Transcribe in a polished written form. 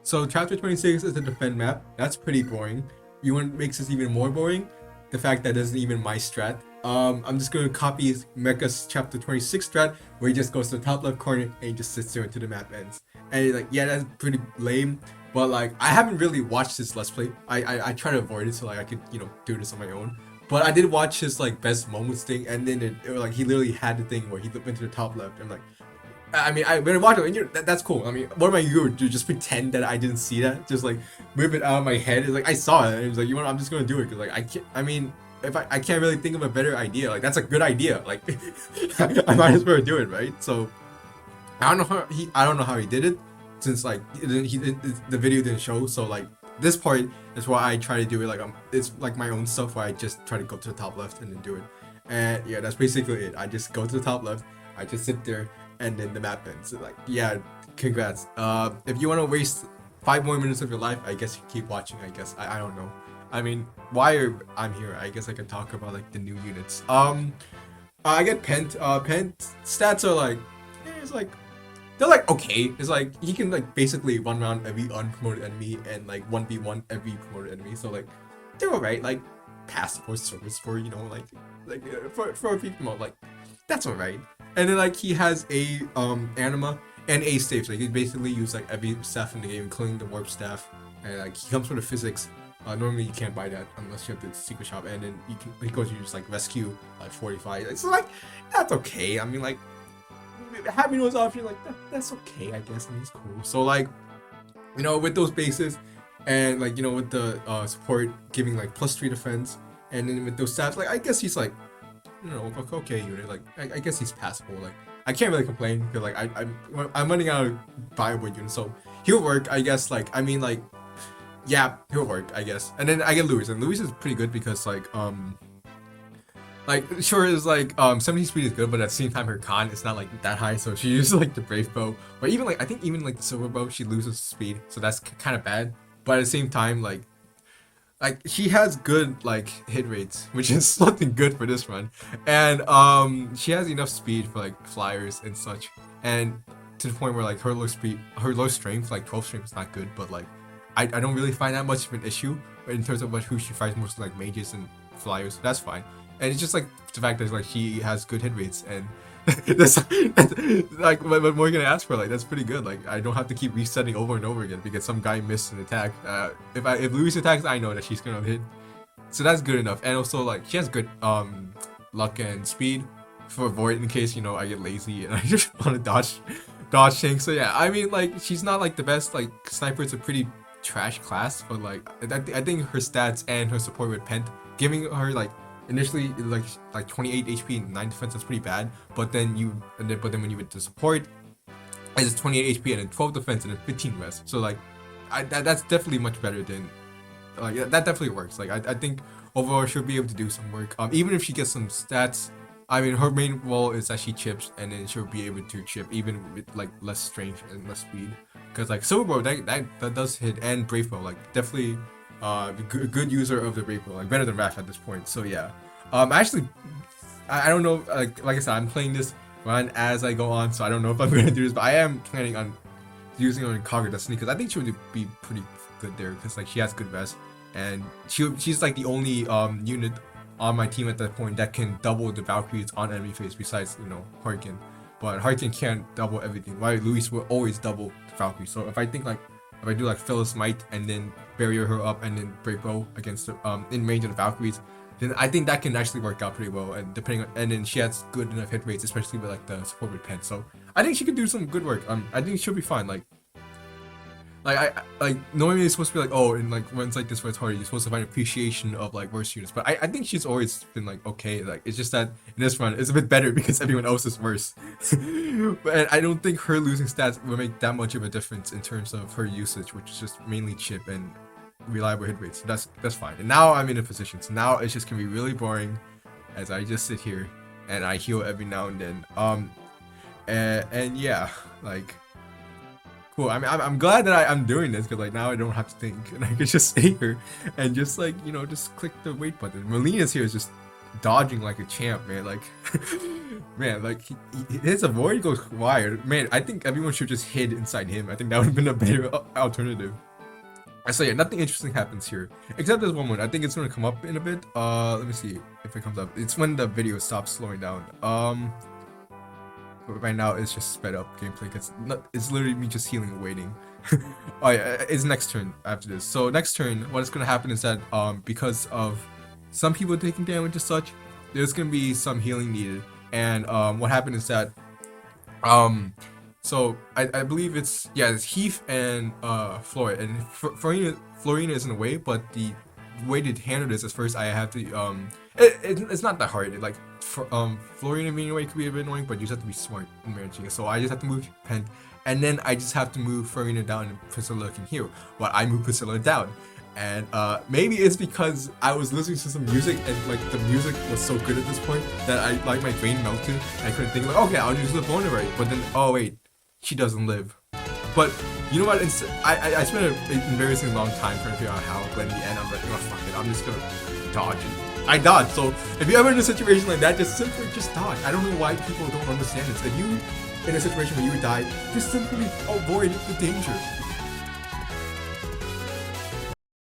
So chapter 26 is a defend map. That's pretty boring. You want makes this even more boring? The fact that isn't even my strat. I'm just gonna copy Mecha's chapter 26 strat where he just goes to the top left corner and he just sits there until the map ends. And like, yeah, that's pretty lame. But like, I haven't really watched this let's play. I try to avoid it so like I could do this on my own. But I did watch his like best moments thing, and then it like he literally had the thing where he went to the top left. And like, I mean, when I watch it, that's cool. I mean, what am I going to do? Just pretend that I didn't see that? Just like move it out of my head? It's like I saw it, and it was like, you know what? I'm just gonna do it because like I can't. I mean, if I can't really think of a better idea. Like that's a good idea. Like I might as well do it, right? So I don't know how he did it, since like the video didn't show. So like this part is why I try to do it. Like it's like my own stuff where I just try to go to the top left and then do it. And yeah, that's basically it. I just go to the top left. I just sit there and then the map ends. So like, yeah, congrats. If you want to waste 5 more minutes of your life, I guess you keep watching. I guess I don't know. I mean, I'm here, I guess I can talk about like the new units. I get Pent. Pent stats are like, it's like they're like okay. It's like he can like basically run around every unpromoted enemy and like 1v1 every promoted enemy. So like they're alright. Like passport service for for a people like that's alright. And then like he has a anima and a staff. So he can basically use like every staff in the game, including the warp staff. And like he comes with the physics. Normally you can't buy that unless you have the secret shop. And then you can because you just like rescue like 45. It's like that's okay. I mean like having those options like that's okay. I guess and it's cool. So like with those bases and like with the support giving like +3 defense, and then with those stats like I guess he's like okay unit. Like I guess he's passable. Like I can't really complain because like I'm running out of viable units, so he'll work. I guess like I mean like yeah he'll work I guess. And then I get Louis, and Louis is pretty good because like sure is like 17 speed is good, but at the same time her con is not like that high, so she uses like the brave bow. But even like I think even like the silver bow she loses speed, so that's kind of bad. But at the same time like she has good like hit rates, which is something good for this run. And she has enough speed for like flyers and such, and to the point where like her low strength, like 12 strength is not good, but like I don't really find that much of an issue in terms of who she fights, mostly like mages and flyers. That's fine. And it's just like the fact that like she has good hit rates, and that's like what more can I ask for? Like that's pretty good. Like I don't have to keep resetting over and over again because some guy missed an attack. If Louis attacks, I know that she's gonna hit, so that's good enough. And also like she has good luck and speed for avoid in case I get lazy and I just want to dodge things. So yeah, I mean like she's not like the best. Like sniper is a pretty trash class, but like I think her stats and her support with Pent giving her like initially like 28 HP and 9 defense, that's pretty bad. But then when you went to support, it's 28 HP and then 12 defense and then 15 res. So like that's definitely much better than like that definitely works. Like I think overall she'll be able to do some work. Even if she gets some stats, I mean her main role is that she chips, and then she'll be able to chip even with like less strength and less speed. Because like silver bow that does hit, and brave bow like definitely good user of the brave bow, like better than Raph at this point. So yeah, actually I don't know, like I said, I'm playing this run as I go on, so I don't know if I'm gonna do this, but I am planning on using her in Conquer Destiny because I think she would be pretty good there because like she has good vest, and she's like the only unit on my team at that point that can double the Valkyries on enemy phase besides Harkin. But Harkin can't double everything. Why Luis will always double the Valkyrie. So if I do like Phyllis Might and then barrier her up and then break bow against the, in range of the Valkyries, then I think that can actually work out pretty well. And and then she has good enough hit rates, especially with like the support with Pen. So I think she could do some good work. I think she'll be fine. Like normally it's supposed to be like, oh, and like when it's like this where it's harder, you're supposed to find appreciation of like worse units. But I think she's always been like okay. Like it's just that in this run it's a bit better because everyone else is worse. But I don't think her losing stats will make that much of a difference in terms of her usage, which is just mainly chip and reliable hit rates. So that's fine. And now I'm in a position. So now it's just gonna be really boring as I just sit here and I heal every now and then. And yeah, like. Cool. I mean, I'm glad that I'm doing this because like now I don't have to think and I can just stay here and just like just click the wait button. Melina's here is just dodging like a champ, man. Like, man, like his avoid goes wide. Man, I think everyone should just hid inside him. I think that would have been a better alternative. So yeah, nothing interesting happens here except there's one more. I think it's gonna come up in a bit. Let me see if it comes up. It's when the video stops slowing down. But right now it's just sped up gameplay because it's literally me just healing and waiting. Oh yeah, it's next turn after this. So next turn, what is gonna happen is that because of some people taking damage and such, there's gonna be some healing needed. And what happened is that so I believe it's Heath and Floyd, and Florina is in the way, but the way to handle this is first I have to it's not that hard. Like Florina being away could be a bit annoying, but you just have to be smart in managing it. So I just have to move Pen, and then I just have to move Florina down and Priscilla can heal. While I move Priscilla down. And maybe it's because I was listening to some music and like the music was so good at this point that I like my brain melted and I couldn't think like, okay, I'll use the bone right. But then wait, she doesn't live. But you know what? I spent an embarrassingly long time trying to figure out how, but in the end I'm like, fuck it, I'm just gonna dodge it. I dodge. So if you're ever in a situation like that, just simply dodge. I don't know why people don't understand this. If you in a situation where you would die, just simply avoid the danger.